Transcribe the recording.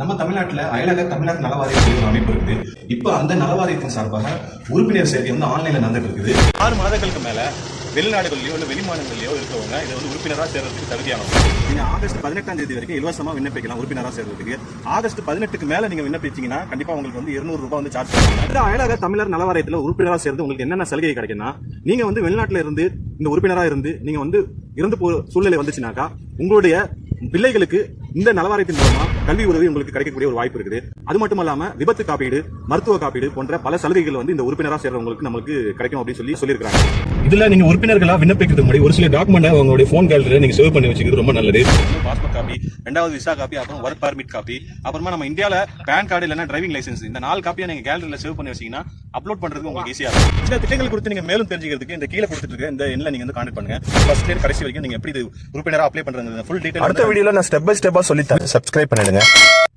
நம்ம தமிழ்நாட்டில் அயலக தமிழ்நாடு நல வாரியத்தில் ஒரு அமைப்பு இருக்குது. இப்போ அந்த நல வாரியத்தின் சார்பாக உறுப்பினர் சேர்க்கை வந்து ஆன்லைன்ல நடந்துட்டு இருக்குது. 6 மாதங்களுக்கு மேல வெளிநாடுகளிலயோ இல்ல வெளிமாநிலங்களிலோ இருக்கவங்க இதை வந்து உறுப்பினராக சேர்றதுக்கு தகுதியானவங்க. நீங்க ஆகஸ்ட் 18ஆம் தேதி வரைக்கும் இலவசமா விண்ணப்பிக்கலாம் உறுப்பினராக சேர்றதுக்கு. ஆகஸ்ட் 18க்கு மேல நீங்க விண்ணப்பிச்சீங்கன்னா கண்டிப்பா உங்களுக்கு வந்து 200 ரூபாய் வந்து சார்ஜ் பண்ணுவாங்க. இந்த அயலக தமிழர் நல வாரியத்தில் உறுப்பினராக சேர்ந்து உங்களுக்கு என்னென்ன சலுகை கிடைக்குன்னா, நீங்க வந்து வெளிநாட்டுல இருந்து இந்த உறுப்பினராக இருந்து நீங்க வந்து இறந்து போற சூழ்நிலை வந்துச்சுனாக்கா உங்களுடைய பிள்ளைகளுக்கு இந்த நலவாரியத்தின் மூலமா கல்வி உதவி உங்களுக்கு கிடைக்கக்கூடிய ஒரு வாய்ப்பு இருக்குது. அது மட்டும் இல்லாம விபத்து காப்பீடு, மருத்துவ காப்பீடு போன்ற பல சலுகைகள் வந்து இந்த உறுப்பினராக சேர்றவங்களுக்கு நமக்கு கிடைக்கும் அப்படின்னு சொல்லியிருக்காங்க. இதுல நீங்க உறுப்பினர்களா விண்ணப்பிக்கிறதுக்கு முன்னாடி ஒரு சில டாக்குமெண்ட் உங்களுடைய போன் கேலரியில நீங்க சேவ் பண்ணி வச்சுக்கிறது ரொம்ப நல்லது. பாஸ்போர்ட் காப்பி, 2வது விசா காப்பி, அப்புறம் ஒர்க் பர்மிட் காப்பி, அப்புறமா நம்ம இந்தியால பேன் கார்டு இல்லைன்னா டிரைவிங் லைசன்ஸ், இந்த 4 காப்பியை நீங்க கேலரியில சேவ் பண்ணி வச்சீங்கன்னா அப்லோட் பண்றதுக்கு உங்களுக்கு ஈஸியா இருக்கும். இந்த திட்டங்கள் குறித்து நீங்க மேலும் தெரிஞ்சுக்கிறதுக்கு இந்த கீழே கொடுத்துட்டு இருக்க இந்த எண்ணில் நீங்க வந்து கான்டாக்ட் பண்ணுங்க. ஃபர்ஸ்ட்ல இருந்து கடைசி வரைக்கும் நீங்க எப்படி உறுப்பினரா அப்ளை பண்றது ஃபுல் டீடைல் அடுத்த வீடியோல நான் ஸ்டெப் பை ஸ்டெப்பா சொல்லி தரேன். சப்ஸ்கிரைப் பண்ணிடுங்க.